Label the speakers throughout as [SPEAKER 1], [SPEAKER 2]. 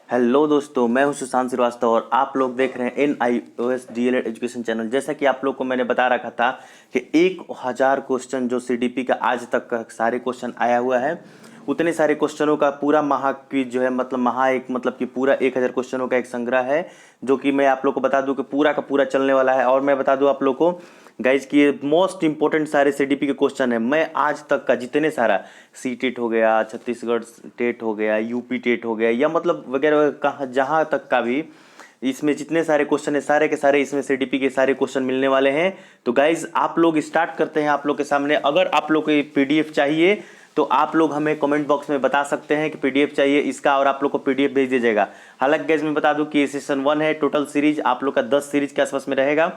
[SPEAKER 1] Hello दोस्तों, मैं हूं सुशांत श्रीवास्तव और आप लोग देख रहे हैं NIOS DLED एजुकेशन चैनल। जैसा कि आप लोग को मैंने बता रखा था कि 1000 क्वेश्चन जो CDP का आज तक का सारे क्वेश्चन आया हुआ है, उतने सारे क्वेश्चनों का पूरा महा क्विज जो है मतलब कि पूरा 1000 क्वेश्चनों का एक संग्रह है, जो कि मैं आप लोग को बता दूं कि पूरा का पूरा चलने वाला है। और मैं बता दूं आप लोग को गाइज कि ये मोस्ट इंपॉर्टेंट सारे CDP के क्वेश्चन है। मैं आज तक का जितने सारा टेट हो गया, छत्तीसगढ़ टेट हो गया, यूपी टेट हो गया, या मतलब वगैरह कहाँ जहाँ तक का भी इसमें जितने सारे क्वेश्चन है सारे के सारे इसमें CDP के सारे क्वेश्चन मिलने वाले हैं। तो गाइज आप लोग स्टार्ट करते हैं। आप लोग के सामने अगर आप लोग को PDF चाहिए तो आप लोग हमें कमेंट बॉक्स में बता सकते हैं कि PDF चाहिए इसका, और आप लोग को PDF भेज दिया जाएगा। हालांकि गाइज मैं बता दूं कि सेशन 1 है, टोटल सीरीज आप लोग का 10 सीरीज के आसपास में रहेगा,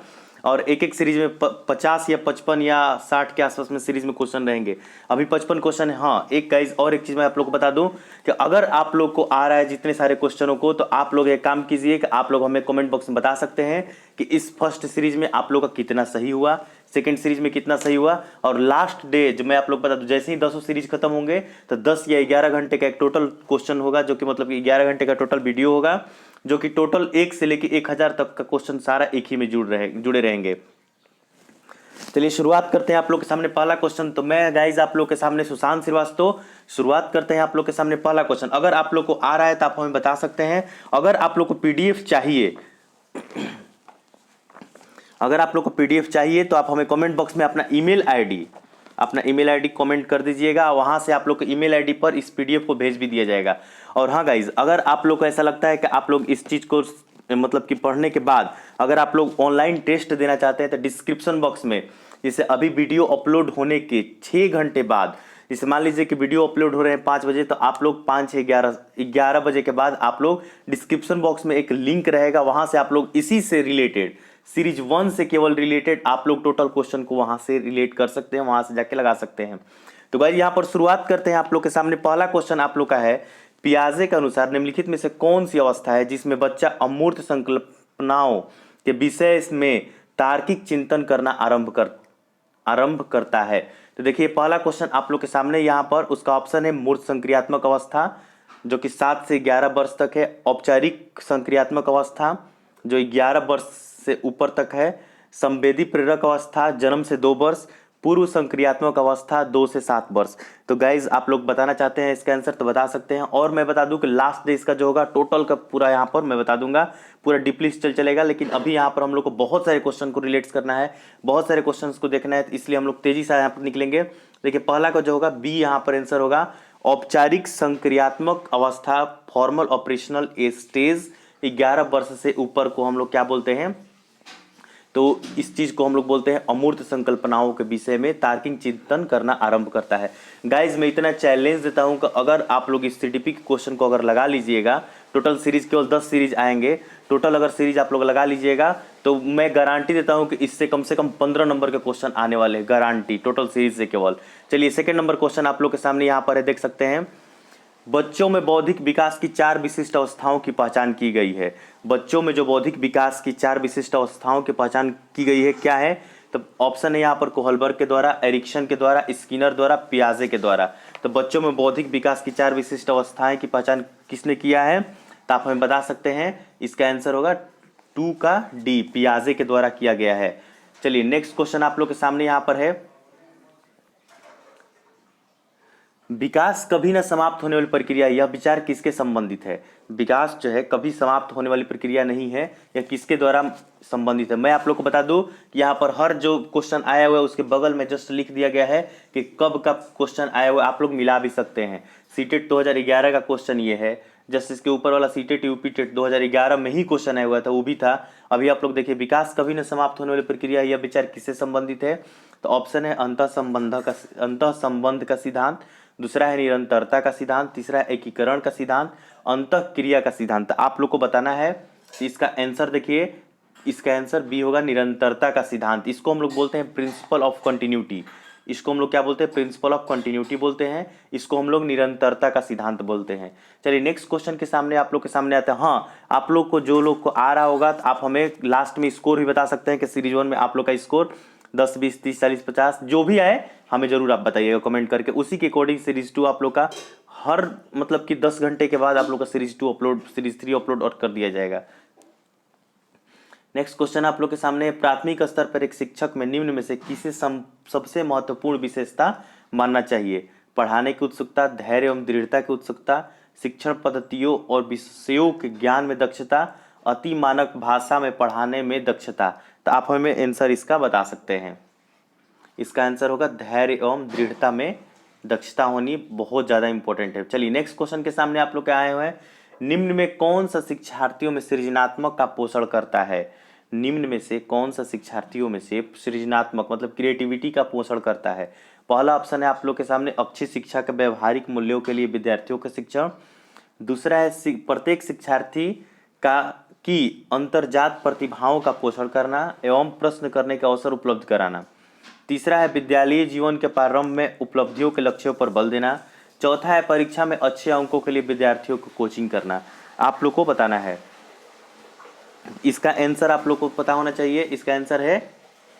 [SPEAKER 1] और एक एक सीरीज में 50 या 55 या 60 के आसपास में सीरीज में क्वेश्चन रहेंगे। अभी 55 क्वेश्चन है। हाँ, एक गाइज और एक चीज़ मैं आप लोग को बता दूं कि अगर आप लोग को आ रहा है जितने सारे क्वेश्चनों को, तो आप लोग एक काम कीजिए कि आप लोग हमें कमेंट बॉक्स में बता सकते हैं कि इस फर्स्ट सीरीज में आप लोग का कितना सही हुआ, सेकंड सीरीज में कितना सही हुआ। और लास्ट डे जो मैं आप लोग बता दूं, जैसे ही 10 सीरीज खत्म होंगे तो 10 या 11 घंटे का एक टोटल क्वेश्चन होगा, जो कि मतलब कि 11 घंटे का टोटल वीडियो होगा, जो कि टोटल 1 से लेकर 1000 तक का क्वेश्चन सारा एक ही में जुड़े रहेंगे। चलिए शुरुआत करते हैं आप लोग के सामने पहला क्वेश्चन। तो मैं गाइज आप लोग के सामने सुशांत श्रीवास्तव शुरुआत करते हैं आप लोग के सामने पहला क्वेश्चन। अगर आप लोग को आ रहा है तो आप हमें बता सकते हैं। अगर आप लोग को PDF चाहिए तो आप हमें कमेंट बॉक्स में अपना ईमेल आईडी कमेंट कर दीजिएगा। वहां से आप लोग के ईमेल आईडी पर इस PDF को भेज भी दिया जाएगा। और हाँ गाइज, अगर आप लोग को ऐसा लगता है कि आप लोग इस चीज को मतलब कि पढ़ने के बाद अगर आप लोग ऑनलाइन टेस्ट देना चाहते हैं तो डिस्क्रिप्शन बॉक्स में, जैसे अभी वीडियो अपलोड होने के 6 घंटे बाद, जैसे मान लीजिए कि वीडियो अपलोड हो रहे हैं 5 बजे, तो आप लोग 5 से 11 बजे के बाद आप लोग डिस्क्रिप्शन बॉक्स में एक लिंक रहेगा, वहां से आप लोग इसी से रिलेटेड सीरीज 1 से केवल रिलेटेड आप लोग टोटल क्वेश्चन को वहां से रिलेट कर सकते हैं, वहां से जाके लगा सकते हैं। तो भाई यहाँ पर शुरुआत करते हैं। आप लोग के सामने पहला क्वेश्चन आप लोग का है, पियाजे के अनुसार निम्नलिखित में से कौन सी अवस्था है जिसमें बच्चा अमूर्त संकल्पनाओं के विषय में तार्किक चिंतन करना आरंभ करता है। तो देखिए पहला क्वेश्चन आप लोग के सामने यहाँ पर उसका ऑप्शन है मूर्त संक्रियात्मक अवस्था, जो कि 7 से 11 वर्ष तक है। औपचारिक संक्रियात्मक अवस्था जो 11 वर्ष से ऊपर तक है। संवेदी प्रेरक अवस्था जन्म से 2 वर्ष। पूर्व संक्रियात्मक अवस्था 2 से 7 वर्ष। तो गाइज आप लोग बताना चाहते हैं इसका आंसर तो बता सकते हैं। और मैं बता दूं कि लास्ट डे इसका जो होगा टोटल का पूरा यहाँ पर मैं बता दूंगा, पूरा डीपली चलेगा। लेकिन अभी यहाँ पर हम लोग को बहुत सारे क्वेश्चन को रिलेट करना है, बहुत सारे क्वेश्चन को देखना है, इसलिए हम लोग तेजी से यहाँ पर निकलेंगे। देखिए पहला का जो होगा बी यहाँ पर आंसर होगा, औपचारिक संक्रियात्मक अवस्था फॉर्मल ऑपरेशनल स्टेज 11 वर्ष से ऊपर को हम लोग क्या बोलते हैं, तो इस चीज को हम लोग बोलते हैं अमूर्त संकल्पनाओं के विषय में तार्किक चिंतन करना आरंभ करता है। गाइज मैं इतना चैलेंज देता हूं कि अगर आप लोग इस CDP के क्वेश्चन को अगर लगा लीजिएगा, टोटल सीरीज केवल 10 सीरीज आएंगे, टोटल अगर सीरीज आप लोग लगा लीजिएगा तो मैं गारंटी देता हूं कि इससे कम से कम 15 नंबर के क्वेश्चन आने वाले हैं, गारंटी, टोटल सीरीज से केवल। चलिए सेकेंड नंबर क्वेश्चन आप लोग के सामने यहाँ पर है, देख सकते हैं। बच्चों में बौद्धिक विकास की 4 विशिष्ट अवस्थाओं की पहचान की गई है। बच्चों में जो बौद्धिक विकास की 4 विशिष्ट अवस्थाओं की पहचान की गई है, क्या है? तो ऑप्शन है यहाँ पर कोहलबर्ग के द्वारा, एरिक्सन के द्वारा, स्किनर द्वारा, पियाजे के द्वारा। तो बच्चों में बौद्धिक विकास की 4 विशिष्ट अवस्थाएं की पहचान किसने किया है? तो आप हमें बता सकते हैं। इसका आंसर होगा 2 का डी, पियाजे के द्वारा किया गया है। चलिए नेक्स्ट क्वेश्चन आप लोग के सामने यहाँ पर है, विकास कभी न समाप्त होने वाली प्रक्रिया, यह विचार किसके संबंधित है? विकास जो है कभी समाप्त होने वाली प्रक्रिया नहीं है, यह किसके द्वारा संबंधित है? मैं आप लोग को बता दूं कि यहाँ पर हर जो क्वेश्चन आया हुआ है उसके बगल में जस्ट लिख दिया गया है कि कब का क्वेश्चन आया हुआ है, आप लोग मिला भी सकते हैं। सीटेट 2011 का क्वेश्चन ये है, जस्ट इसके ऊपर वाला सीटेट यूपी टेट 2011 में ही क्वेश्चन आया हुआ था, वो भी था। अभी आप लोग देखिए, विकास कभी न समाप्त होने वाली प्रक्रिया, यह विचार किससे संबंधित है? तो ऑप्शन है अंतः संबंध का सिद्धांत, दूसरा है निरंतरता का सिद्धांत, तीसरा है एकीकरण का सिद्धांत, अंतः क्रिया का सिद्धांत। आप लोग को बताना है। इसका आंसर देखिए, इसका आंसर बी होगा, निरंतरता का सिद्धांत। इसको हम लोग बोलते हैं प्रिंसिपल ऑफ कंटिन्यूटी। इसको हम लोग क्या बोलते हैं? प्रिंसिपल ऑफ कंटिन्यूटी बोलते हैं। इसको हम लोग निरंतरता का सिद्धांत बोलते हैं। चलिए नेक्स्ट क्वेश्चन के सामने आप लोग के सामने आते हैं। हाँ, आप लोग को जो लोग को आ रहा होगा तो आप हमें लास्ट में स्कोर भी बता सकते हैं कि सीरीज 1 में आप लोग का स्कोर 10, 20, 30, 40, 50 जो भी आए हमें जरूर आप बताइएगा कमेंट करके। उसी के अकॉर्डिंग सीरीज 2 आप लोग का हर मतलब कि 10 घंटे के बाद आप लोग का सीरीज 2 अपलोड, सीरीज 3 अपलोड और कर दिया जाएगा। नेक्स्ट क्वेश्चन आप लोग के सामने, प्राथमिक स्तर पर एक शिक्षक में निम्न में से किसे सबसे महत्वपूर्ण विशेषता मानना चाहिए? पढ़ाने की उत्सुकता, धैर्य एवं दृढ़ता की उत्सुकता, शिक्षण पद्धतियों और विषयों के ज्ञान में दक्षता, अति मानक भाषा में पढ़ाने में दक्षता। तो आप हमें आंसर इसका बता सकते हैं। इसका आंसर होगा धैर्य एवं दृढ़ता में दक्षता होनी बहुत ज़्यादा इंपॉर्टेंट है। चलिए नेक्स्ट क्वेश्चन के सामने आप लोग के आए हुए हैं, निम्न में कौन सा शिक्षार्थियों में सृजनात्मक का पोषण करता है? निम्न में से कौन सा शिक्षार्थियों में से सृजनात्मक मतलब क्रिएटिविटी का पोषण करता है? पहला ऑप्शन है आप लोग के सामने अच्छी शिक्षा के व्यवहारिक मूल्यों के लिए विद्यार्थियों का शिक्षण। दूसरा है प्रत्येक शिक्षार्थी का की अंतर्जात प्रतिभाओं का पोषण करना एवं प्रश्न करने का अवसर उपलब्ध कराना। तीसरा है विद्यालयी जीवन के प्रारंभ में उपलब्धियों के लक्ष्यों पर बल देना। चौथा है परीक्षा में अच्छे अंकों के लिए विद्यार्थियों को कोचिंग करना। आप लोग को बताना है, इसका आंसर आप लोग को पता होना चाहिए। इसका आंसर है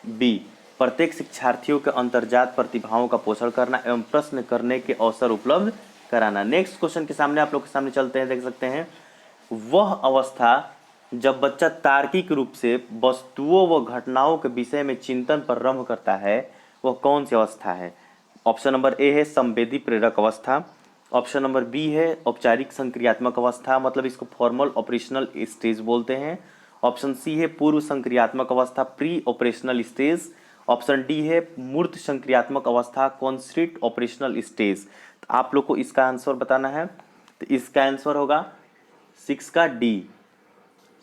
[SPEAKER 1] बी, प्रत्येक शिक्षार्थियों के अंतर्जात प्रतिभाओं का पोषण करना एवं प्रश्न करने के अवसर उपलब्ध कराना। नेक्स्ट क्वेश्चन के सामने आप लोग के सामने चलते हैं, देख सकते हैं, वह अवस्था जब बच्चा तार्किक रूप से वस्तुओं व घटनाओं के विषय में चिंतन प्रारंभ करता है वह कौन सी अवस्था है? ऑप्शन नंबर ए है संवेदी प्रेरक अवस्था, ऑप्शन नंबर बी है औपचारिक संक्रियात्मक अवस्था, मतलब इसको फॉर्मल ऑपरेशनल स्टेज बोलते हैं, ऑप्शन सी है पूर्व संक्रियात्मक अवस्था pre operational stage, option D है मूर्त संक्रियात्मक अवस्था कॉन्क्रीट ऑपरेशनल स्टेज। तो आप लोग को इसका आंसर बताना है। तो इसका आंसर होगा 6 का डी,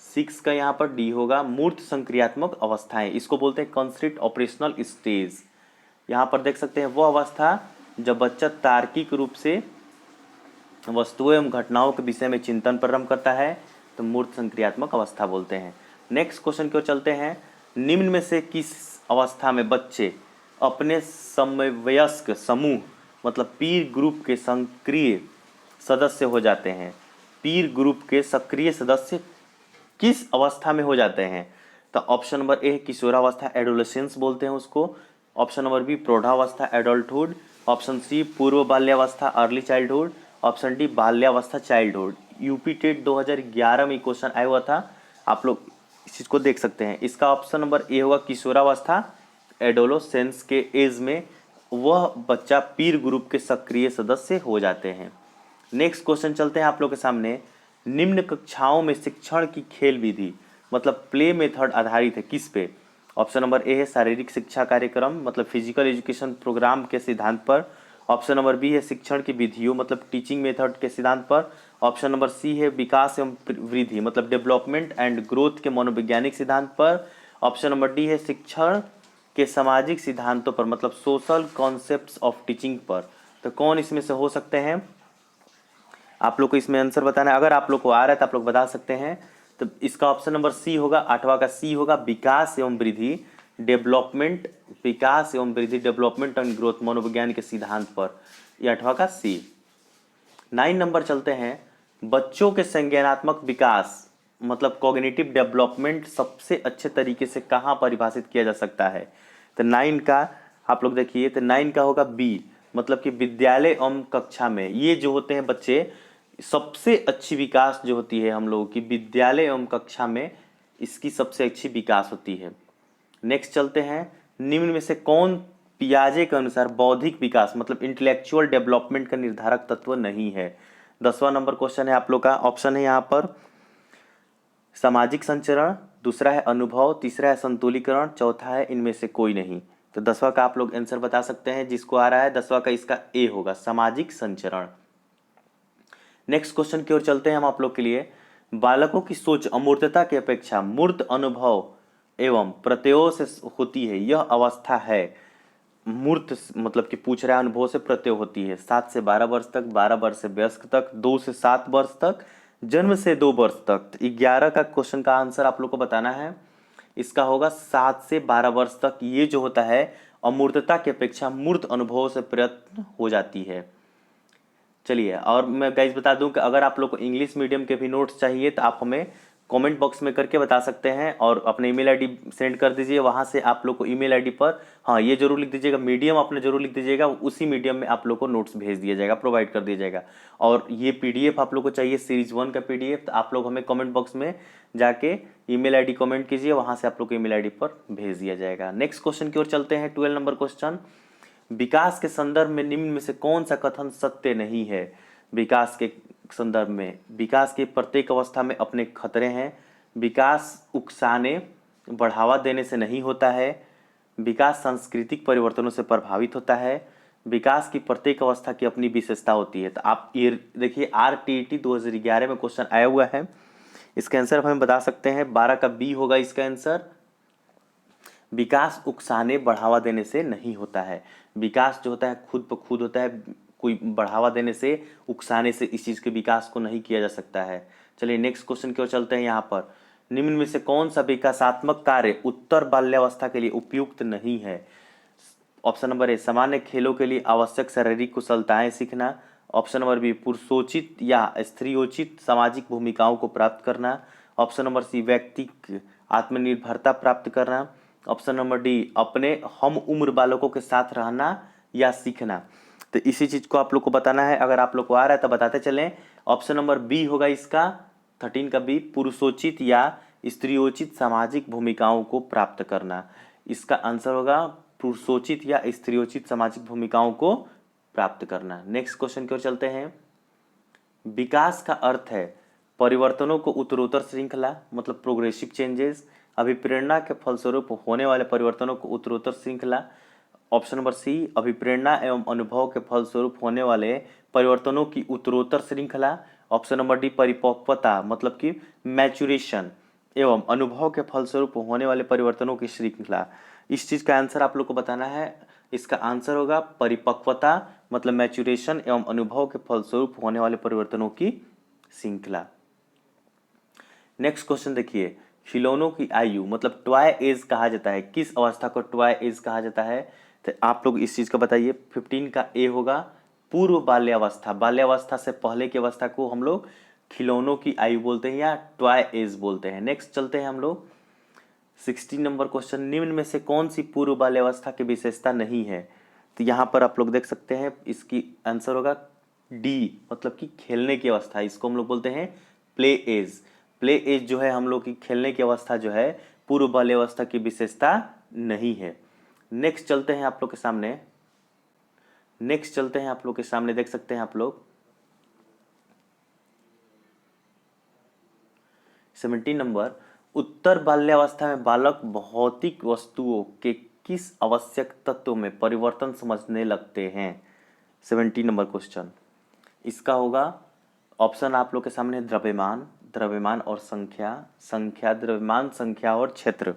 [SPEAKER 1] 6 का यहाँ पर डी होगा, मूर्त संक्रियात्मक अवस्थाएं, इसको बोलते हैं कॉन्क्रीट ऑपरेशनल स्टेज। यहाँ पर देख सकते हैं वो अवस्था जब बच्चा तार्किक रूप से वस्तुओं एवं घटनाओं के विषय में चिंतन प्रारंभ करता है तो मूर्त संक्रियात्मक अवस्था बोलते हैं। नेक्स्ट क्वेश्चन की ओर चलते हैं, निम्न में से किस अवस्था में बच्चे अपने समवयस्क समूह मतलब पीर ग्रुप के सक्रिय सदस्य हो जाते हैं? पीर ग्रुप के सक्रिय सदस्य किस अवस्था में हो जाते हैं? तो ऑप्शन नंबर ए किशोरावस्था एडोलेसेंस बोलते हैं उसको, ऑप्शन नंबर बी प्रौढ़ावस्था एडल्टहुड, ऑप्शन सी पूर्व बाल्यावस्था अर्ली चाइल्डहुड, ऑप्शन डी बाल्यावस्था चाइल्डहुड। यूपी टेट 2011 में क्वेश्चन आया हुआ था, आप लोग इस चीज़ को देख सकते हैं। इसका ऑप्शन नंबर ए होगा किशोरावस्था एडोलेसेंस के एज में वह बच्चा पीर ग्रुप के सक्रिय सदस्य हो जाते हैं। नेक्स्ट क्वेश्चन चलते हैं आप लोग के सामने, निम्न कक्षाओं में शिक्षण की खेल विधि मतलब प्ले मेथड आधारित है किस पे? ऑप्शन नंबर ए है शारीरिक शिक्षा कार्यक्रम मतलब फिजिकल एजुकेशन प्रोग्राम के सिद्धांत पर, ऑप्शन नंबर बी है शिक्षण की विधियों मतलब टीचिंग मेथड के सिद्धांत पर, ऑप्शन नंबर सी है विकास एवं वृद्धि मतलब डेवलपमेंट एंड ग्रोथ के मनोवैज्ञानिक सिद्धांत पर, ऑप्शन नंबर डी है शिक्षण के सामाजिक सिद्धांतों पर मतलब सोशल कॉन्सेप्ट्स ऑफ टीचिंग पर। तो कौन इसमें से हो सकते हैं? आप लोग को इसमें आंसर बताना है। अगर आप लोग को आ रहा है तो आप लोग बता सकते हैं। तो इसका ऑप्शन नंबर सी होगा, 8वां का सी होगा, विकास एवं वृद्धि डेवलपमेंट, विकास एवं वृद्धि डेवलपमेंट एंड ग्रोथ मनोविज्ञान के सिद्धांत पर, ये 8वां का सी। 9 नंबर चलते हैं, बच्चों के संज्ञानात्मक विकास मतलब कॉग्निटिव डेवलपमेंट सबसे अच्छे तरीके से कहाँ परिभाषित किया जा सकता है? तो 9 का आप लोग देखिए, तो 9 का होगा बी मतलब कि विद्यालय एवं कक्षा में। ये जो होते हैं बच्चे सबसे अच्छी विकास जो होती है हम लोगों की विद्यालय एवं कक्षा में, इसकी सबसे अच्छी विकास होती है। नेक्स्ट चलते हैं, निम्न में से कौन पियाजे के अनुसार बौद्धिक विकास मतलब इंटेलेक्चुअल डेवलपमेंट का निर्धारक तत्व नहीं है? 10वां नंबर क्वेश्चन है आप लोग का, ऑप्शन है यहाँ पर सामाजिक संचरण, दूसरा है अनुभव, तीसरा है संतुलीकरण, चौथा है इनमें से कोई नहीं। तो 10वां का आप लोग आंसर बता सकते हैं, जिसको आ रहा है 10वां का इसका ए होगा सामाजिक संचरण। नेक्स्ट क्वेश्चन की ओर चलते हैं हम आप लोग के लिए, बालकों की सोच अमूर्तता की अपेक्षा मूर्त अनुभव एवं प्रत्ययों से होती है, यह अवस्था है। मूर्त मतलब कि पूछ रहा है अनुभव से प्रत्यय होती है 7 से 12 वर्ष तक, 12 वर्ष से वयस्क तक, 2 से 7 वर्ष तक, जन्म से 2 वर्ष तक। 11 का क्वेश्चन का आंसर आप लोग को बताना है। इसका होगा 7 से 12 वर्ष तक, ये जो होता है अमूर्तता की अपेक्षा मूर्त अनुभव से प्रयत्न हो जाती है। चलिए, और मैं गाइस बता दूं कि अगर आप लोग को इंग्लिश मीडियम के भी नोट्स चाहिए तो आप हमें कमेंट बॉक्स में करके बता सकते हैं और अपने ईमेल आईडी सेंड कर दीजिए। वहाँ से आप लोग को ईमेल आईडी पर हाँ ये जरूर लिख दीजिएगा, मीडियम अपने जरूर लिख दीजिएगा, उसी मीडियम में आप लोग को नोट्स भेज दिया जाएगा, प्रोवाइड कर दिया जाएगा। और ये पीडीएफ आप लोग को चाहिए सीरीज 1 का पीडीएफ, तो आप लोग हमें कमेंट बॉक्स में जाके ईमेल आईडी कमेंट कीजिए, वहाँ से आप लोग को ईमेल आईडी पर भेज दिया जाएगा। नेक्स्ट क्वेश्चन की ओर चलते हैं। 12 नंबर क्वेश्चन, विकास के संदर्भ में निम्न में से कौन सा कथन सत्य नहीं है? विकास के संदर्भ में, विकास की प्रत्येक अवस्था में अपने खतरे हैं, विकास उकसाने बढ़ावा देने से नहीं होता है, विकास सांस्कृतिक परिवर्तनों से प्रभावित होता है, विकास की प्रत्येक अवस्था की अपनी विशेषता होती है। तो आप ये देखिए RTET 2011 में क्वेश्चन आया हुआ है, इसका आंसर हमें बता सकते हैं। 12 का बी होगा इसका आंसर। विकास उकसाने बढ़ावा देने से नहीं होता है। विकास जो होता है खुद ब खुद होता है, कोई बढ़ावा देने से, उकसाने से इस चीज़ के विकास को नहीं किया जा सकता है। चलिए नेक्स्ट क्वेश्चन की ओर चलते हैं। यहाँ पर निम्न में से कौन सा विकासात्मक कार्य उत्तर बाल्यावस्था के लिए उपयुक्त नहीं है? ऑप्शन नंबर ए, सामान्य खेलों के लिए आवश्यक शारीरिक कुशलताएं सीखना। ऑप्शन नंबर बी, पुरुषोचित या स्त्रियोचित सामाजिक भूमिकाओं को प्राप्त करना। ऑप्शन नंबर सी, व्यक्तिक आत्मनिर्भरता प्राप्त करना। ऑप्शन नंबर डी, अपने हम उम्र बालकों के साथ रहना या सीखना। तो इसी चीज को आप लोग को बताना है, अगर आप लोग को आ रहा है तो बताते चलें। ऑप्शन नंबर बी होगा इसका 13 का बी, पुरुषोचित या स्त्रियोचित सामाजिक भूमिकाओं को प्राप्त करना। इसका आंसर होगा पुरुषोचित या स्त्रियोचित सामाजिक भूमिकाओं को प्राप्त करना। नेक्स्ट क्वेश्चन की ओर चलते हैं। विकास का अर्थ है परिवर्तनों को उत्तरोत्तर श्रृंखला, मतलब प्रोग्रेसिव चेंजेस, अभिप्रेरणा के फलस्वरूप होने वाले परिवर्तनों को उत्तरोत्तर श्रृंखला। ऑप्शन नंबर सी, अभिप्रेरणा एवं अनुभव के फलस्वरूप होने वाले परिवर्तनों की उत्तरोत्तर श्रृंखला। ऑप्शन नंबर डी, परिपक्वता, मतलब कि मैच्योरेशन एवं अनुभव के फलस्वरूप होने वाले परिवर्तनों की श्रृंखला। इस चीज का आंसर आप लोग को बताना है। इसका आंसर होगा परिपक्वता, मतलब मैच्योरेशन एवं अनुभव के फलस्वरूप होने वाले परिवर्तनों की श्रृंखला। नेक्स्ट क्वेश्चन देखिए, खिलौनों की आयु मतलब टॉय एज कहा जाता है, किस अवस्था को टॉय एज कहा जाता है? तो आप लोग इस चीज का बताइए। 15 का ए होगा पूर्व बाल्यावस्था, बाल्यावस्था से पहले की अवस्था को हम लोग खिलौनों की आयु बोलते हैं या टॉय एज बोलते हैं। नेक्स्ट चलते हैं हम लोग 16 नंबर क्वेश्चन, निम्न में से कौन सी पूर्व बाल्यावस्था की विशेषता नहीं है? तो यहाँ पर आप लोग देख सकते हैं, इसकी आंसर होगा डी, मतलब कि खेलने की अवस्था। इसको हम लोग बोलते हैं प्ले एज। प्ले एज जो है हम लोग की खेलने की अवस्था जो है पूर्व बाल्यावस्था की विशेषता नहीं है। नेक्स्ट चलते हैं आप लोग के सामने, नेक्स्ट चलते हैं आप लोग के सामने, देख सकते हैं आप लोग 17 नंबर, उत्तर बाल्यावस्था में बालक भौतिक वस्तुओं के किस आवश्यक तत्व में परिवर्तन समझने लगते हैं? 17 नंबर क्वेश्चन इसका होगा, ऑप्शन आप लोग के सामने द्रव्यमान, द्रव्यमान और संख्या, संख्या, द्रव्यमान, संख्या और क्षेत्र।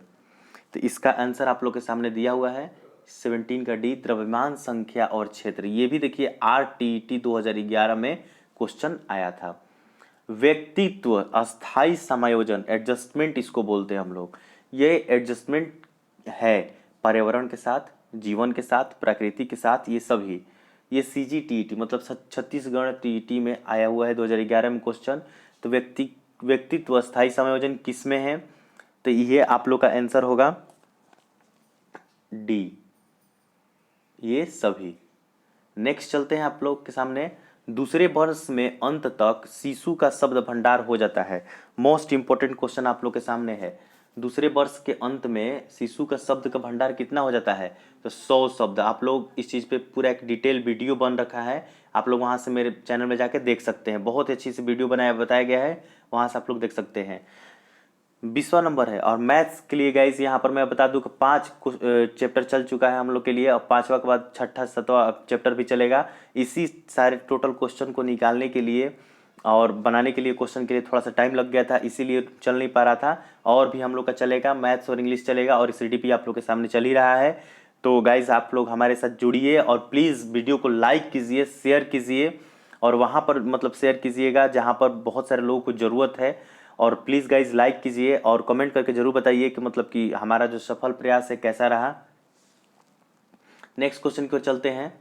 [SPEAKER 1] तो इसका आंसर आप लोग के सामने दिया हुआ है 17 का डी, द्रव्यमान, संख्या और क्षेत्र। ये भी देखिए RTET 2011 में क्वेश्चन आया था। व्यक्तित्व अस्थाई समायोजन, एडजस्टमेंट इसको बोलते हैं हम लोग। ये एडजस्टमेंट है पर्यावरण के साथ, जीवन के साथ, प्रकृति के साथ, ये सभी। ये CGTET मतलब छत्तीसगढ़ TET में आया हुआ है 2011 में क्वेश्चन। तो व्यक्तित्व अस्थाई समायोजन किस में है? तो ये आप लोग का आंसर होगा डी, ये सभी। नेक्स्ट चलते हैं आप लोग के सामने, दूसरे वर्ष में अंत तक शिशु का शब्द भंडार हो जाता है। मोस्ट इंपोर्टेंट क्वेश्चन आप लोग के सामने है, दूसरे वर्ष के अंत में शिशु का शब्द का भंडार कितना हो जाता है? तो 100 शब्द। आप लोग इस चीज़ पे पूरा एक डिटेल वीडियो बन रखा है, आप लोग वहाँ से मेरे चैनल में जाके देख सकते हैं, बहुत ही अच्छी से वीडियो बताया गया है, वहाँ से आप लोग देख सकते हैं। 20वां नंबर है। और मैथ्स के लिए गाइस यहाँ पर मैं बता दूं कि 5 चैप्टर चल चुका है हम लोग के लिए, और 5वां के बाद 6ठा 7वां चैप्टर भी चलेगा। इसी सारे टोटल क्वेश्चन को निकालने के लिए और बनाने के लिए क्वेश्चन के लिए थोड़ा सा टाइम लग गया था, इसीलिए चल नहीं पा रहा था। और भी हम लोग का चलेगा, मैथ्स और इंग्लिश चलेगा, और CDP आप लोग के सामने चल ही रहा है। तो गाइज आप लोग हमारे साथ जुड़िए और प्लीज़ वीडियो को लाइक कीजिए, शेयर कीजिए, और वहाँ पर मतलब शेयर कीजिएगा जहाँ पर बहुत सारे लोगों को ज़रूरत है। और प्लीज़ गाइज लाइक कीजिए और कमेंट करके ज़रूर बताइए कि मतलब कि हमारा जो सफल प्रयास है कैसा रहा। नेक्स्ट क्वेश्चन की ओर चलते हैं।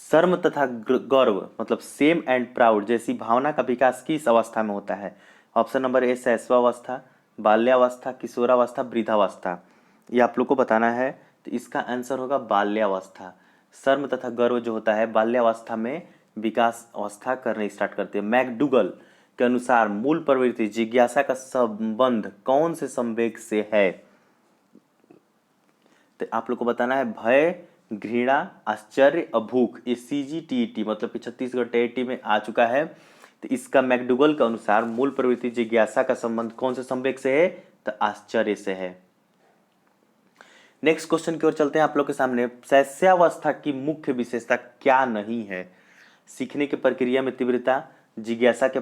[SPEAKER 1] शर्म तथा गौरव मतलब सेम एंड प्राउड जैसी भावना का विकास किस अवस्था में होता है? ऑप्शन नंबर ए शैशवावस्था, बाल्यावस्था, किशोरावस्था, वृद्धावस्था, ये आप लोग को बताना है। तो इसका आंसर होगा बाल्यावस्था। शर्म तथा गर्व जो होता है बाल्यावस्था में विकास अवस्था करने स्टार्ट करते हैं। मैकडूगल के अनुसार मूल प्रवृत्ति जिज्ञासा का संबंध कौन से संवेग से है? तो आप लोग को बताना है भय, घृणा, आश्चर्य और भूख। ये CGTET मतलब कि छत्तीसगढ़ टेट में आ चुका है। तो इसका मैकडूगल के अनुसार मूल प्रवृत्ति जिज्ञासा का संबंध कौन से संवेग से है? तो आश्चर्य से है। नेक्स्ट क्वेश्चन की ओर चलते हैं आप लोग के सामने। शैशवावस्था की मुख्य विशेषता क्या नहीं है? सीखने की प्रक्रिया में तीव्रता, जिज्ञासा के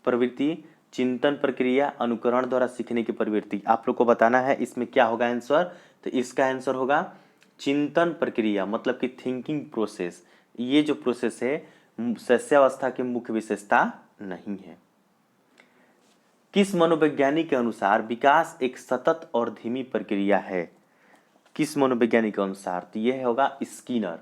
[SPEAKER 1] प्रवृत्ति, चिंतन प्रक्रिया, अनुकरण द्वारा सीखने की प्रवृत्ति। आप लोग को बताना है इसमें क्या होगा आंसर। तो इसका आंसर होगा चिंतन प्रक्रिया मतलब कि थिंकिंग प्रोसेस। ये जो प्रोसेस है शैशवावस्था की मुख्य विशेषता नहीं है। किस मनोवैज्ञानिक के अनुसार विकास एक सतत और धीमी प्रक्रिया है? किस मनोवैज्ञानिक के अनुसार? तो यह होगा स्किनर।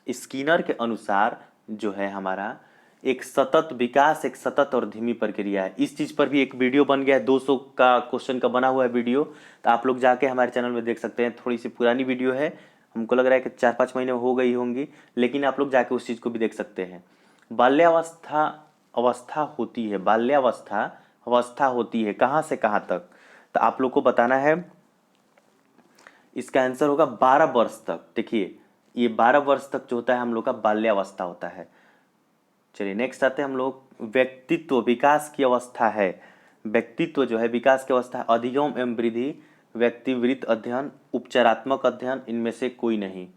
[SPEAKER 1] स्किनर के अनुसार जो है हमारा एक सतत विकास एक सतत और धीमी प्रक्रिया है। इस चीज़ पर भी एक वीडियो बन गया है, 200 का क्वेश्चन का बना हुआ है वीडियो। तो आप लोग जाके हमारे चैनल में देख सकते हैं। थोड़ी सी पुरानी वीडियो है, हमको लग रहा है कि 4-5 महीने हो गई होंगी, लेकिन आप लोग जाके उस चीज़ को भी देख सकते हैं। बाल्यावस्था अवस्था होती है, बाल्यावस्था अवस्था होती है कहाँ से कहाँ तक? तो आप लोग को बताना है इसका आंसर होगा 12 वर्ष तक। देखिए ये 12 वर्ष तक जो होता है हम लोग का बाल्यावस्था होता है। चलिए नेक्स्ट आते हैं हम लोग। व्यक्तित्व विकास की अवस्था है। व्यक्तित्व जो है विकास की अवस्था अधिगम एवं वृद्धि, व्यक्तिवृत्त अध्ययन, उपचारात्मक अध्ययन, इनमें से कोई नहीं।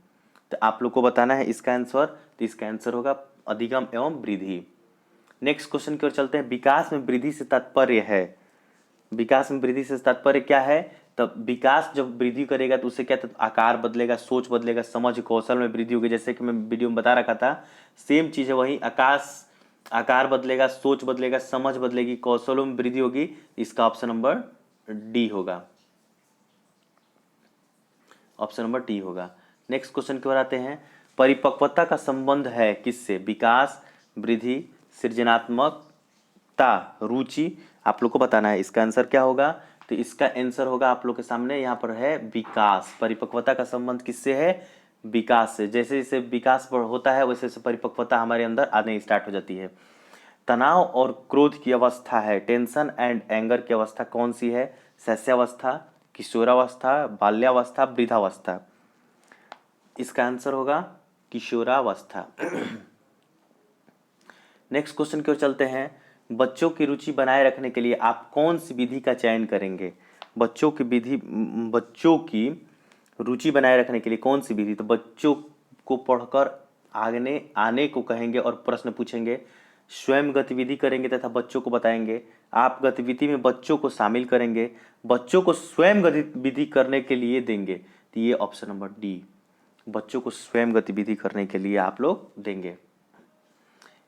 [SPEAKER 1] तो आप लोग को बताना है इसका आंसर। तो इसका आंसर होगा अधिगम एवं वृद्धि। नेक्स्ट क्वेश्चन की ओर चलते हैं। विकास में वृद्धि से तात्पर्य है, विकास में वृद्धि से तात्पर्य क्या है? तब विकास जब वृद्धि करेगा तो उससे क्या आकार बदलेगा, सोच बदलेगा, समझ कौशल में वृद्धि होगी। जैसे कि मैं वीडियो में बता रखा था, सेम चीज़ है वही। आकार बदलेगा, सोच बदलेगा, समझ बदलेगी, कौशलों में वृद्धि होगी। इसका ऑप्शन नंबर डी होगा, ऑप्शन नंबर डी होगा। नेक्स्ट क्वेश्चन की ओर आते हैं। परिपक्वता का संबंध है किससे? विकास, वृद्धि, सृजनात्मकता, रुचि। आप लोग को बताना है इसका आंसर क्या होगा। तो इसका आंसर होगा आप लोग के सामने यहाँ पर है विकास। परिपक्वता का संबंध किससे है? विकास से। जैसे जैसे विकास होता है वैसे वैसे परिपक्वता हमारे अंदर आने स्टार्ट हो जाती है। तनाव और क्रोध की अवस्था है, टेंशन एंड एंगर की अवस्था कौन सी है? शैशवावस्था, किशोरावस्था, बाल्यावस्था, वृद्धावस्था। इसका आंसर होगा किशोरावस्था। नेक्स्ट क्वेश्चन की ओर चलते हैं। बच्चों की रुचि बनाए रखने के लिए आप कौन सी विधि का चयन करेंगे? बच्चों की रुचि बनाए रखने के लिए कौन सी विधि? तो बच्चों को पढ़कर आगे आने को कहेंगे और प्रश्न पूछेंगे, स्वयं गतिविधि करेंगे तथा बच्चों को बताएंगे, आप गतिविधि में बच्चों को शामिल करेंगे, बच्चों को स्वयं गतिविधि करने के लिए देंगे। तो ये ऑप्शन नंबर डी, बच्चों को स्वयं गतिविधि करने के लिए आप लोग देंगे।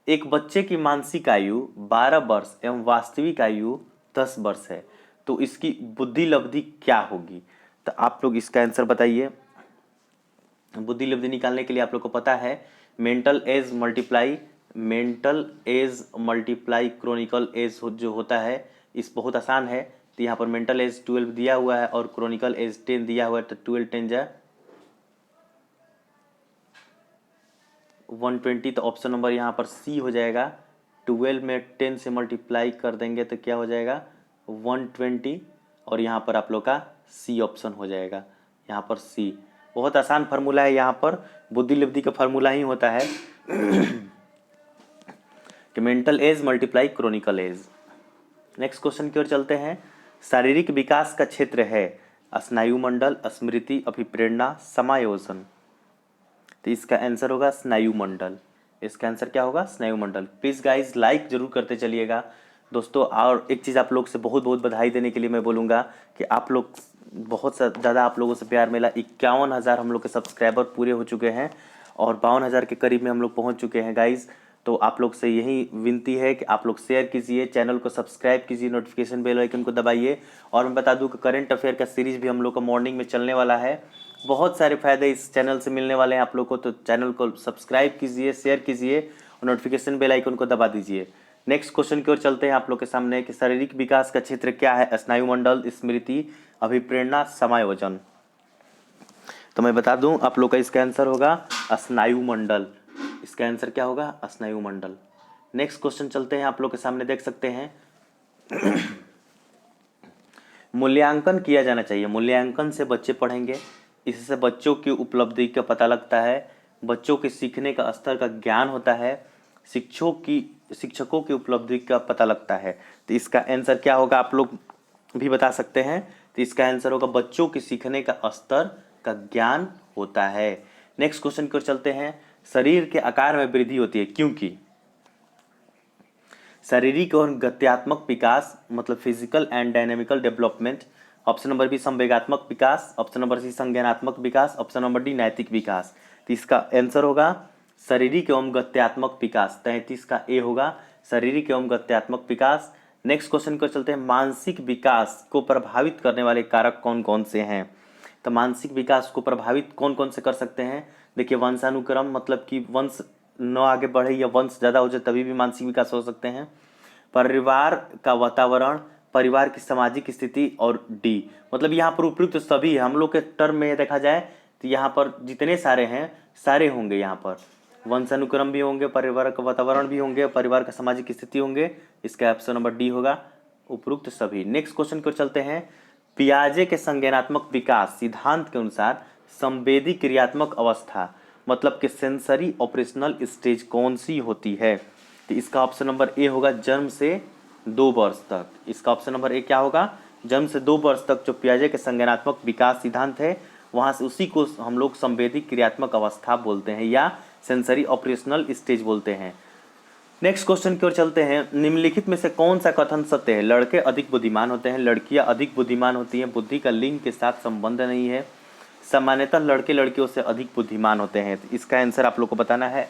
[SPEAKER 1] एक बच्चे की मानसिक आयु 12 वर्ष एवं वास्तविक आयु 10 वर्ष है, तो इसकी बुद्धि लब्धि क्या होगी? तो आप लोग इसका आंसर बताइए। बुद्धि लब्धि निकालने के लिए आप लोग को पता है mental age multiply chronicle age जो होता है, इस बहुत आसान है। तो यहाँ पर मेंटल एज 12 दिया हुआ है और क्रोनिकल एज 10 दिया हुआ है। तो 12 10 जा 120। तो ऑप्शन नंबर यहाँ पर सी हो जाएगा। 12 में 10 से मल्टीप्लाई कर देंगे तो क्या हो जाएगा 120, और यहाँ पर आप लोग का सी ऑप्शन हो जाएगा। यहाँ पर सी बहुत आसान फार्मूला है। यहाँ पर बुद्धि लब्धि का फार्मूला ही होता है कि mental age multiply chronicle age. Next question की ओर चलते हैं। शारीरिक विकास का क्षेत्र है स्नायुमंडल, स्मृति, अभिप्रेरणा, समायोजन। तो इसका आंसर होगा स्नायुमंडल। इसका आंसर क्या होगा? स्नायुमंडल। प्लीज़ गाइज लाइक जरूर करते चलिएगा दोस्तों। और एक चीज़ आप लोग से बहुत बहुत बधाई देने के लिए मैं बोलूँगा कि आप लोग बहुत ज़्यादा आप लोगों से प्यार मिला। 51,000 हम लोग के सब्सक्राइबर पूरे हो चुके हैं और 52,000 के करीब में हम लोग पहुँच चुके हैं गाइज़। तो आप लोग से यही विनती है कि आप लोग शेयर कीजिए, चैनल को सब्सक्राइब कीजिए, नोटिफिकेशन बेल आइकन को दबाइए। और मैं बता दूं कि करंट अफेयर का सीरीज़ भी हम लोग का मॉर्निंग में चलने वाला है। बहुत सारे फ़ायदे इस चैनल से मिलने वाले हैं आप लोग को। तो चैनल को सब्सक्राइब कीजिए, शेयर कीजिए और नोटिफिकेशन बेल आइकन को दबा दीजिए। नेक्स्ट क्वेश्चन की ओर चलते हैं आप लोग के सामने कि शारीरिक विकास का क्षेत्र क्या है? स्नायुमंडल, स्मृति, अभिप्रेरणा, समायोजन। तो मैं बता दूं आप लोग का इसका आंसर होगा स्नायुमंडल। इसका आंसर क्या होगा? स्नायुमंडल। नेक्स्ट क्वेश्चन चलते हैं आप लोग के सामने, देख सकते हैं मूल्यांकन किया जाना चाहिए। मूल्यांकन से बच्चे पढ़ेंगे, इससे बच्चों की उपलब्धि का पता लगता है, बच्चों के सीखने का स्तर का ज्ञान होता है, शिक्षकों की उपलब्धि का पता लगता है। तो इसका आंसर क्या होगा आप लोग भी बता सकते हैं। तो इसका आंसर होगा बच्चों के सीखने का स्तर का ज्ञान होता है। नेक्स्ट क्वेश्चन की ओर चलते हैं। शरीर के आकार में वृद्धि होती है क्योंकि शारीरिक और गत्यात्मक विकास, मतलब physical and dynamical development. Option number B संवेगात्मक विकास, ऑप्शन नंबर सी संज्ञानात्मक विकास, ऑप्शन नंबर डी नैतिक विकास। तो इसका आंसर होगा शारीरिक एवं गत्यात्मक विकास। 33 का ए होगा शारीरिक एवं गत्यात्मक विकास। नेक्स्ट क्वेश्चन को चलते हैं। मानसिक विकास को प्रभावित करने वाले कारक कौन कौन से हैं? तो मानसिक विकास को प्रभावित कौन कौन से कर सकते हैं? देखिए, वंशानुक्रम, मतलब कि वंश न आगे बढ़े या वंश ज़्यादा हो जाए तभी भी मानसिक विकास हो सकते हैं। परिवार का वातावरण, परिवार की सामाजिक स्थिति, और डी मतलब यहाँ पर उपयुक्त सभी है। हम लोग के टर्म में देखा जाए तो यहाँ पर जितने सारे हैं सारे होंगे। यहाँ पर वंशानुक्रम भी होंगे, परिवार का वातावरण भी होंगे, परिवार का सामाजिक स्थिति होंगे। इसका ऑप्शन नंबर डी होगा उपयुक्त सभी। नेक्स्ट क्वेश्चन को चलते हैं। पियाजे के संज्ञानात्मक विकास सिद्धांत के अनुसार संवेदी क्रियात्मक अवस्था, मतलब कि सेंसरी ऑपरेशनल स्टेज कौन सी होती है? तो इसका ऑप्शन नंबर ए होगा जन्म से 2 वर्ष तक। इसका ऑप्शन नंबर ए क्या होगा? जन्म से 2 वर्ष तक जो पियाजे के संज्ञानात्मक विकास सिद्धांत है, वहाँ से उसी को हम लोग संवेदी क्रियात्मक अवस्था बोलते हैं या सेंसरी ऑपरेशनल स्टेज बोलते हैं। नेक्स्ट क्वेश्चन की ओर चलते हैं। निम्नलिखित में से कौन सा कथन सत्य है? लड़के अधिक बुद्धिमान होते हैं, लड़कियां अधिक बुद्धिमान होती हैं, बुद्धि का लिंग के साथ संबंध नहीं है, सामान्यतः लड़के लड़कियों से अधिक बुद्धिमान होते हैं। तो इसका आंसर आप लोग को बताना है।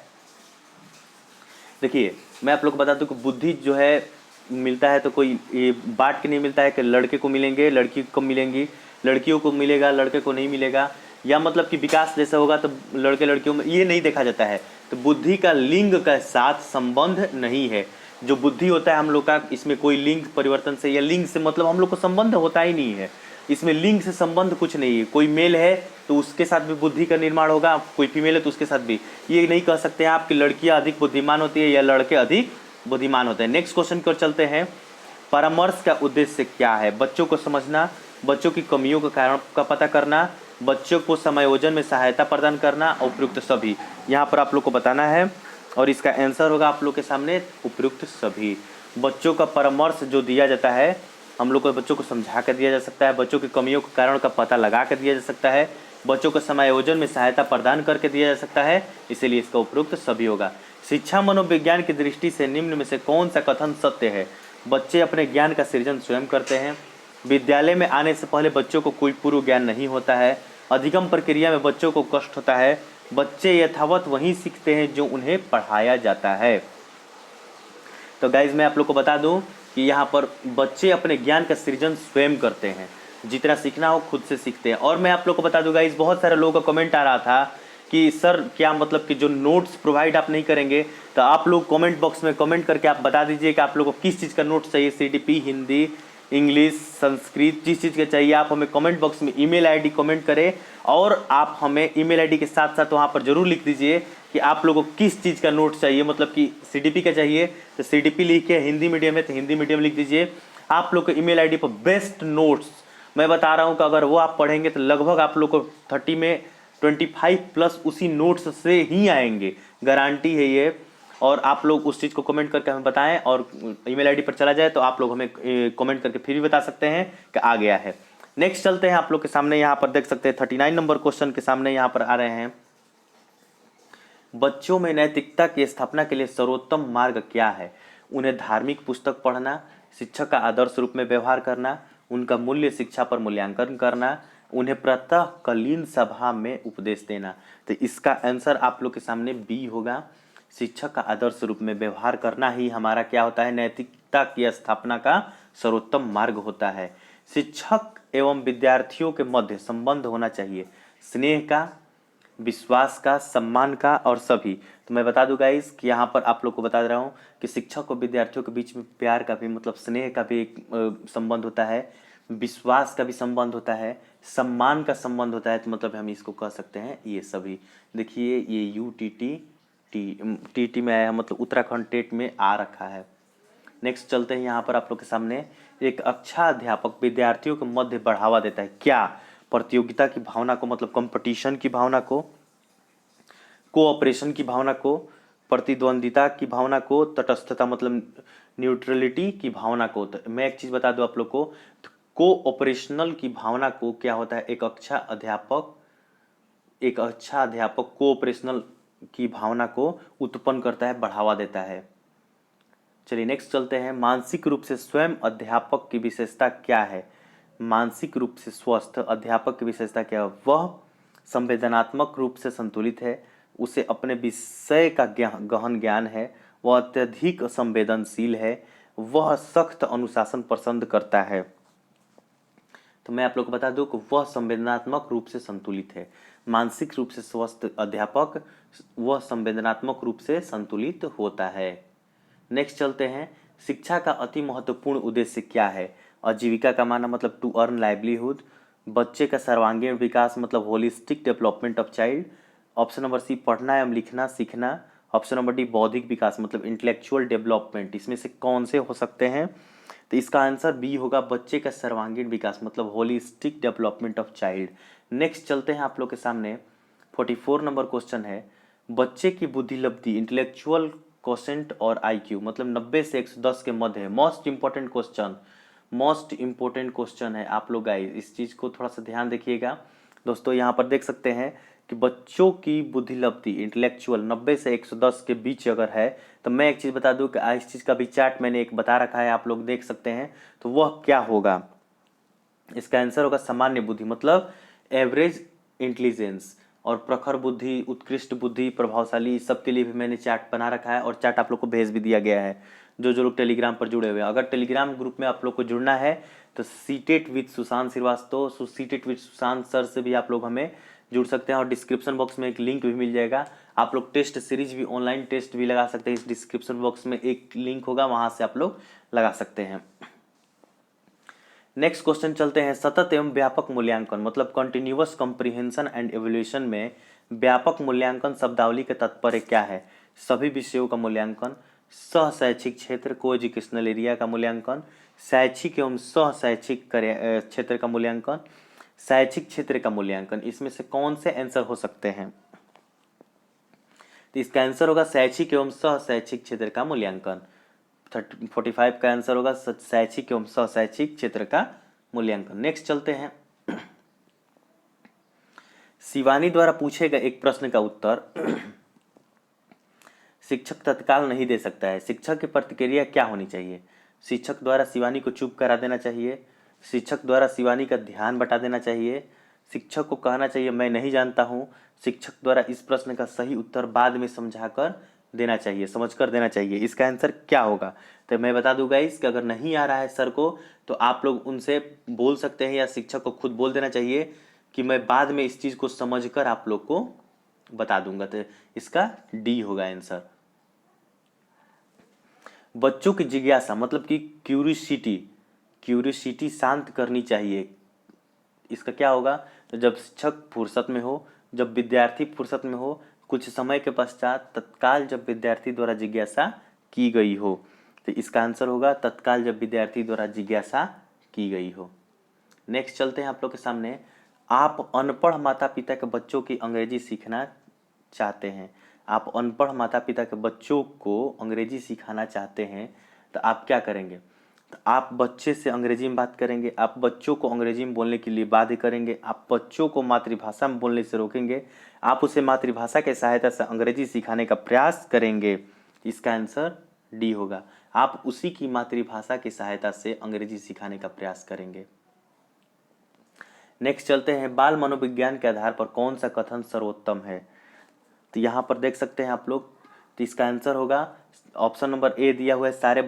[SPEAKER 1] देखिए, मैं आप लोग को बता दूं कि बुद्धि जो है मिलता है तो कोई ये बांट के नहीं मिलता है कि लड़के को मिलेंगे लड़की को मिलेंगी, लड़कियों को मिलेगा लड़के को नहीं मिलेगा, या मतलब कि विकास जैसा होगा तो लड़के लड़कियों में, ये नहीं देखा जाता है। तो बुद्धि का लिंग के साथ संबंध नहीं है। जो बुद्धि होता है हम लोग का, इसमें कोई लिंग परिवर्तन से या लिंग से मतलब हम लोग को संबंध होता ही नहीं है। इसमें लिंग से संबंध कुछ नहीं है। कोई मेल है तो उसके साथ भी बुद्धि का निर्माण होगा, कोई फीमेल है तो उसके साथ भी। ये नहीं कह सकते हैं आप कि लड़कियां अधिक बुद्धिमान होती है या लड़के अधिक बुद्धिमान होते हैं। नेक्स्ट क्वेश्चन की ओर चलते हैं। परामर्श का उद्देश्य क्या है? बच्चों को समझना, बच्चों की कमियों का कारण का पता करना, बच्चों को समायोजन में सहायता प्रदान करना, उपयुक्त सभी। यहाँ पर आप लोग को बताना है और इसका आंसर होगा आप लोग के सामने उपयुक्त सभी। बच्चों का परामर्श जो दिया जाता है, हम लोग को बच्चों को समझा कर दिया जा सकता है, बच्चों की कमियों के कारण का पता लगा कर दिया जा सकता है, बच्चों को समायोजन में सहायता प्रदान करके दिया जा सकता है, इसीलिए इसका उपयुक्त सभी होगा। शिक्षा मनोविज्ञान की दृष्टि से निम्न में से कौन सा कथन सत्य है? बच्चे अपने ज्ञान का सृजन स्वयं करते हैं, विद्यालय में आने से पहले बच्चों को कोई पूर्व ज्ञान नहीं होता है, अधिगम प्रक्रिया में बच्चों को कष्ट होता है, बच्चे यथावत वही सीखते हैं जो उन्हें पढ़ाया जाता है। तो गाइज मैं आप लोग को बता दूं कि यहाँ पर बच्चे अपने ज्ञान का सृजन स्वयं करते हैं, जितना सीखना हो खुद से सीखते हैं। और मैं आप लोग को बता दूं गाइज, बहुत सारे लोगों का कमेंट आ रहा था कि सर क्या मतलब कि जो नोट्स प्रोवाइड आप नहीं करेंगे? तो आप लोग कमेंट बॉक्स में कमेंट करके आप बता दीजिए कि आप लोग को किस चीज़ का नोट्स चाहिए। CDP, हिंदी, इंग्लिश, संस्कृत, जिस चीज़ के चाहिए आप हमें कमेंट बॉक्स में ईमेल आईडी कमेंट करें, और आप हमें ईमेल आईडी के साथ साथ वहाँ पर जरूर लिख दीजिए कि आप लोगों को किस चीज़ का नोट चाहिए। मतलब कि CDP का चाहिए तो CDP लिख के, हिंदी मीडियम है तो हिंदी मीडियम लिख दीजिए। आप लोग को ईमेल आईडी पर बेस्ट नोट्स मैं बता रहा हूँ कि अगर वो आप पढ़ेंगे तो लगभग आप लोग को 30 में 25+ उसी नोट्स से ही आएंगे, गारंटी है ये। और आप लोग उस चीज़ को कमेंट करके हमें बताएं, और ईमेल आईडी पर चला जाए तो आप लोग हमें कमेंट करके फिर भी बता सकते हैं कि आ गया है। नेक्स्ट चलते हैं आप लोग के सामने, यहाँ पर देख सकते हैं 39 नंबर क्वेश्चन के सामने यहाँ पर आ रहे हैं। बच्चों में नैतिकता की स्थापना के लिए सर्वोत्तम मार्ग क्या है? उन्हें धार्मिक पुस्तक पढ़ना, शिक्षक का आदर्श रूप में व्यवहार करना, उनका मूल्य शिक्षा पर मूल्यांकन करना, उन्हें प्रातः कालीन सभा में उपदेश देना। तो इसका आंसर आप लोग के सामने बी होगा। शिक्षक का आदर्श रूप में व्यवहार करना ही हमारा क्या होता है? नैतिकता की स्थापना का सर्वोत्तम मार्ग होता है। शिक्षक एवं विद्यार्थियों के मध्य संबंध होना चाहिए स्नेह का, विश्वास का, सम्मान का और सभी। तो मैं बता दूं गाइस कि यहाँ पर आप लोग को बता रहा हूँ कि शिक्षक और विद्यार्थियों के बीच में प्यार का भी मतलब स्नेह का भी एक संबंध होता है, विश्वास का भी संबंध होता है, सम्मान का संबंध होता है। तो मतलब हम इसको कह सकते हैं ये सभी। देखिए ये टी में आया, मतलब उत्तराखंड टेट में आ रखा है। नेक्स्ट चलते हैं, यहाँ पर आप लोग के सामने एक अच्छा अध्यापक विद्यार्थियों के मध्य बढ़ावा देता है क्या? प्रतियोगिता की भावना को, मतलब कंपटीशन की भावना को, कोऑपरेशन की भावना को, प्रतिद्वंदिता की भावना को, तटस्थता मतलब न्यूट्रलिटी की भावना को। तो मैं एक चीज बता दूं आप लोग को, तो कोऑपरेशनल की भावना को क्या होता है, एक अच्छा अध्यापक कोऑपरेशनल की भावना को उत्पन्न करता है, बढ़ावा देता है। चलिए नेक्स्ट चलते हैं, मानसिक रूप से स्वयं अध्यापक की विशेषता क्या है? मानसिक रूप से स्वस्थ अध्यापक की विशेषता क्या है? वह संवेदनात्मक रूप से संतुलित है, उसे अपने विषय का गहन ज्ञान है, वह अत्यधिक संवेदनशील है, वह सख्त अनुशासन पसंद करता है। तो मैं आप लोग को बता दूं कि वह संवेदनात्मक रूप से संतुलित है। मानसिक रूप से स्वस्थ अध्यापक वह संवेदनात्मक रूप से संतुलित होता है। नेक्स्ट चलते हैं, शिक्षा का अति महत्वपूर्ण उद्देश्य क्या है? आजीविका कमाना मतलब टू अर्न लाइवलीहुड, बच्चे का सर्वांगीण विकास मतलब holistic development of child, option number C पढ़ना एवं लिखना सीखना, ऑप्शन नंबर डी बौद्धिक विकास मतलब इंटेलेक्चुअल डेवलपमेंट। इसमें से कौन से हो सकते हैं? तो इसका आंसर बी होगा, बच्चे का सर्वांगीण विकास मतलब holistic development of child. Next चलते हैं आप लोग के सामने 44 नंबर क्वेश्चन है, बच्चे की बुद्धि लब्धि इंटेलेक्चुअल क्वोशेंट और आईक्यू मतलब 90 से 110 के मध्य है। मोस्ट इंपॉर्टेंट क्वेश्चन है आप लोग गाइस, इस चीज को थोड़ा सा ध्यान देखिएगा। दोस्तों यहाँ पर देख सकते हैं कि बच्चों की बुद्धि लब्धि इंटेलेक्चुअल 90 से 110 के बीच अगर है, तो मैं एक चीज बता दूं कि इस चीज का भी चार्ट मैंने एक बता रखा है, आप लोग देख सकते हैं। तो वह क्या होगा? इसका आंसर होगा सामान्य बुद्धि मतलब एवरेज इंटेलिजेंस, और प्रखर बुद्धि, उत्कृष्ट बुद्धि, प्रभावशाली, इस सब के लिए भी मैंने चार्ट बना रखा है और चार्ट आप लोग को भेज भी दिया गया है। जो लोग टेलीग्राम पर जुड़े हुए हैं, अगर टेलीग्राम ग्रुप में आप लोग को जुड़ना है तो CTET with Sushant Srivastava, CTET with Sushant sir से भी आप लोग हमें जुड़ सकते हैं, और डिस्क्रिप्शन बॉक्स में एक लिंक भी मिल जाएगा। आप लोग टेस्ट सीरीज भी, ऑनलाइन टेस्ट भी लगा सकते हैं, इस डिस्क्रिप्शन बॉक्स में एक लिंक होगा, वहां से आप लोग लगा सकते हैं। नेक्स्ट क्वेश्चन चलते हैं, सतत एवं व्यापक मूल्यांकन मतलब कंटिन्यूअस कॉम्प्रिहेंशन एंड एवोल्यूशन में व्यापक मूल्यांकन शब्दावली का तात्पर्य क्या है? सभी विषयों का मूल्यांकन, सह शैक्षिक क्षेत्र को एजुकेशनल एरिया का मूल्यांकन, शैक्षिक एवं सह शैक्षिक क्षेत्र का मूल्यांकन, शैक्षिक क्षेत्र का मूल्यांकन। इसमें से कौन से आंसर हो सकते हैं? तो इसका आंसर होगा शैक्षिक एवं सह शैक्षिक क्षेत्र का मूल्यांकन। 45 का आंसर होगा शैक्षिक एवं सह शैक्षिक क्षेत्र का मूल्यांकन। नेक्स्ट चलते हैं, शिवानी द्वारा पूछे गए एक प्रश्न का उत्तर शिक्षक तत्काल नहीं दे सकता है, शिक्षक की प्रतिक्रिया क्या होनी चाहिए? शिक्षक द्वारा शिवानी को चुप करा देना चाहिए, शिक्षक द्वारा शिवानी का ध्यान बटा देना चाहिए, शिक्षक को कहना चाहिए मैं नहीं जानता हूँ, शिक्षक द्वारा इस प्रश्न का सही उत्तर बाद में समझाकर देना चाहिए, समझकर देना चाहिए। इसका आंसर क्या होगा? तो मैं बता दूंगा इस कि अगर नहीं आ रहा है सर को तो आप लोग उनसे बोल सकते हैं, या शिक्षक को खुद बोल देना चाहिए कि मैं बाद में इस चीज़ को समझकर आप लोग को बता दूंगा। तो इसका डी होगा आंसर। बच्चों की जिज्ञासा मतलब कि क्यूरियोसिटी शांत करनी चाहिए। इसका क्या होगा? तो जब शिक्षक फुर्सत में हो, जब विद्यार्थी फुर्सत में हो, कुछ समय के पश्चात, तत्काल जब विद्यार्थी द्वारा जिज्ञासा की गई हो। तो इसका आंसर होगा तत्काल जब विद्यार्थी द्वारा जिज्ञासा की गई हो। नेक्स्ट चलते हैं आप लोग के सामने, आप अनपढ़ माता पिता के बच्चों की अंग्रेजी सीखना चाहते हैं, आप अनपढ़ माता पिता के बच्चों को अंग्रेजी सिखाना चाहते हैं, तो आप क्या करेंगे? तो आप बच्चे से अंग्रेजी में बात करेंगे, आप बच्चों को अंग्रेजी में बोलने के लिए बाध्य करेंगे, आप बच्चों को मातृभाषा में बोलने से रोकेंगे, आप उसे मातृभाषा की सहायता से अंग्रेजी सिखाने का प्रयास करेंगे। इसका आंसर डी होगा, आप उसी की मातृभाषा की सहायता से अंग्रेजी सिखाने का प्रयास करेंगे। नेक्स्ट चलते हैं, बाल मनोविज्ञान के आधार पर कौन सा कथन सर्वोत्तम है? तो यहाँ पर देख सकते हैं आप लोग, तो इसका आंसर होगा ऑप्शन नंबर ए दिया हुआ है, सारे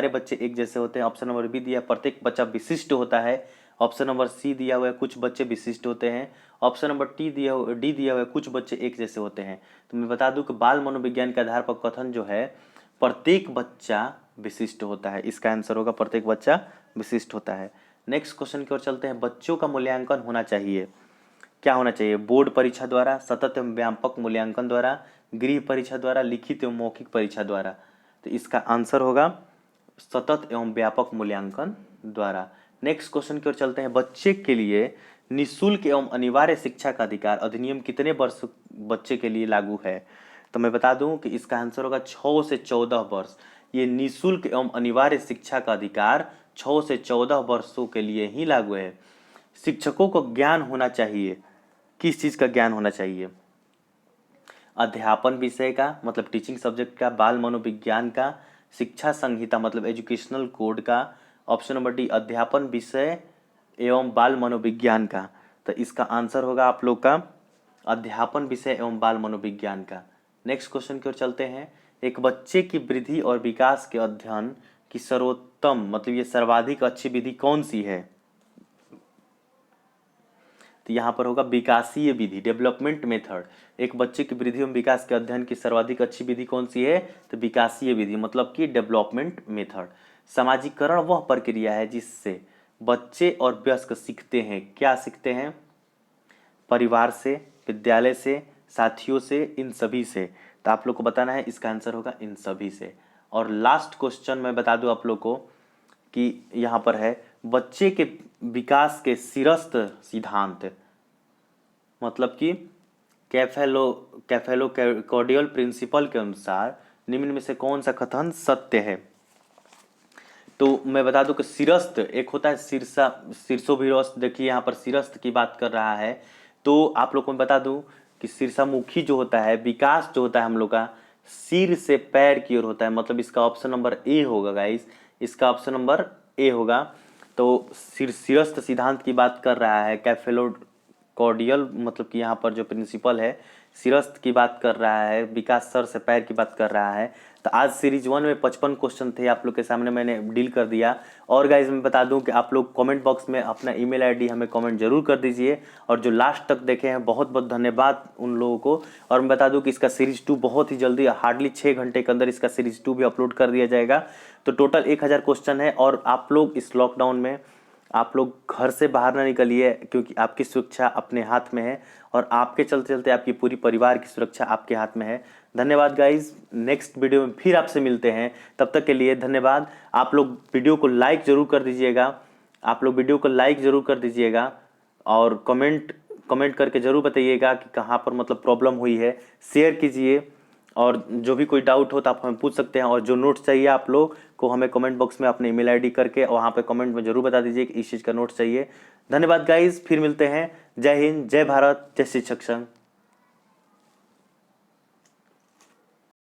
[SPEAKER 1] बच्चे एक जैसे होते हैं। ऑप्शन नंबर बी दिया प्रत्येक बच्चा विशिष्ट होता है। ऑप्शन नंबर सी दिया हुआ है कुछ बच्चे विशिष्ट होते हैं। ऑप्शन नंबर डी दिया हुआ है कुछ बच्चे एक जैसे होते हैं। तो मैं बता दूं कि बाल मनोविज्ञान के आधार पर कथन जो है प्रत्येक बच्चा विशिष्ट होता है। इसका आंसर होगा प्रत्येक बच्चा विशिष्ट होता है। नेक्स्ट क्वेश्चन की ओर चलते हैं। बच्चों का मूल्यांकन होना चाहिए, क्या होना चाहिए? बोर्ड परीक्षा द्वारा, सतत एवं व्यापक मूल्यांकन द्वारा, गृह परीक्षा द्वारा, लिखित एवं मौखिक परीक्षा द्वारा। तो इसका आंसर होगा सतत एवं व्यापक मूल्यांकन द्वारा। नेक्स्ट क्वेश्चन की ओर चलते हैं। बच्चे के लिए निःशुल्क एवं अनिवार्य शिक्षा का अधिकार अधिनियम कितने वर्ष बच्चे के लिए लागू है? तो मैं बता दूं कि इसका आंसर होगा 6 से 14 वर्ष। ये निःशुल्क एवं अनिवार्य शिक्षा का अधिकार 6 से 14 वर्षों के लिए ही लागू है। शिक्षकों को ज्ञान होना चाहिए, किस चीज़ का ज्ञान होना चाहिए? अध्यापन विषय का मतलब टीचिंग सब्जेक्ट का, बाल मनोविज्ञान का, शिक्षा संहिता मतलब एजुकेशनल कोड का, ऑप्शन नंबर डी अध्यापन विषय एवं बाल मनोविज्ञान का। तो इसका आंसर होगा आप लोग का अध्यापन विषय एवं बाल मनोविज्ञान का। नेक्स्ट क्वेश्चन की ओर चलते हैं। एक बच्चे की वृद्धि और विकास के अध्ययन की सर्वोत्तम मतलब ये सर्वाधिक अच्छी विधि कौन सी है? तो यहाँ पर होगा विकासीय विधि, डेवलपमेंट मेथड। एक बच्चे की वृद्धि एवं विकास के अध्ययन की सर्वाधिक अच्छी विधि कौन सी है? तो विकासीय विधि मतलब कि डेवलपमेंट मेथड। समाजीकरण वह प्रक्रिया है जिससे बच्चे और वयस्क सीखते हैं, क्या सीखते हैं? परिवार से, विद्यालय से, साथियों से, इन सभी से। तो आप लोग को बताना है, इसका आंसर होगा इन सभी से। और लास्ट क्वेश्चन मैं बता दूं आप लोग को कि यहाँ पर है बच्चे के विकास के सिरस्थ सिद्धांत मतलब कि कैफेलो प्रिंसिपल के अनुसार निम्न में से कौन सा कथन सत्य है? तो मैं बता दूं कि सिरस्थ एक होता है शीर्षोभिरस्त। देखिए यहाँ पर सिरस्थ की बात कर रहा है। तो आप लोग को मैं बता दूं कि शीर्षामुखी जो होता है, विकास जो होता है हम लोग का सिर से पैर की ओर होता है। मतलब इसका ऑप्शन नंबर ए होगा गाइस, इसका ऑप्शन नंबर ए होगा। तो सिरस्थ सिद्धांत की बात कर रहा है, कैफेलो कॉर्डियल मतलब कि यहाँ पर जो प्रिंसिपल है सिरस्थ की बात कर रहा है, विकास सर से पैर की बात कर रहा है। तो आज सीरीज 1 में 55 क्वेश्चन थे, आप लोग के सामने मैंने डील कर दिया। और गाइज मैं बता दूं कि आप लोग कमेंट बॉक्स में अपना ईमेल आईडी हमें कमेंट जरूर कर दीजिए। और जो लास्ट तक देखे हैं बहुत बहुत धन्यवाद उन लोगों को। और मैं बता दूं कि इसका सीरीज 2 बहुत ही जल्दी हार्डली 6 घंटे के अंदर इसका सीरीज 2 भी अपलोड कर दिया जाएगा। तो टोटल 1000 क्वेश्चन है। और आप लोग इस लॉकडाउन में आप लोग घर से बाहर ना निकलिए, क्योंकि आपकी सुरक्षा अपने हाथ में है और आपके चलते चलते आपकी पूरी परिवार की सुरक्षा आपके हाथ में है। धन्यवाद गाइज, नेक्स्ट वीडियो में फिर आपसे मिलते हैं, तब तक के लिए धन्यवाद। आप लोग वीडियो को लाइक जरूर कर दीजिएगा, और कमेंट करके जरूर बताइएगा कि कहाँ पर मतलब प्रॉब्लम हुई है, शेयर कीजिए। और जो भी कोई डाउट हो तो आप हमें पूछ सकते हैं। और जो नोट्स चाहिए आप लोग को हमें कमेंट बॉक्स में अपने ईमेल आईडी करके वहाँ पे कमेंट में जरूर बता दीजिए कि इस चीज़ का नोट्स चाहिए। धन्यवाद गाइज, फिर मिलते हैं। जय हिंद, जय भारत, जय शिक्षक संघ।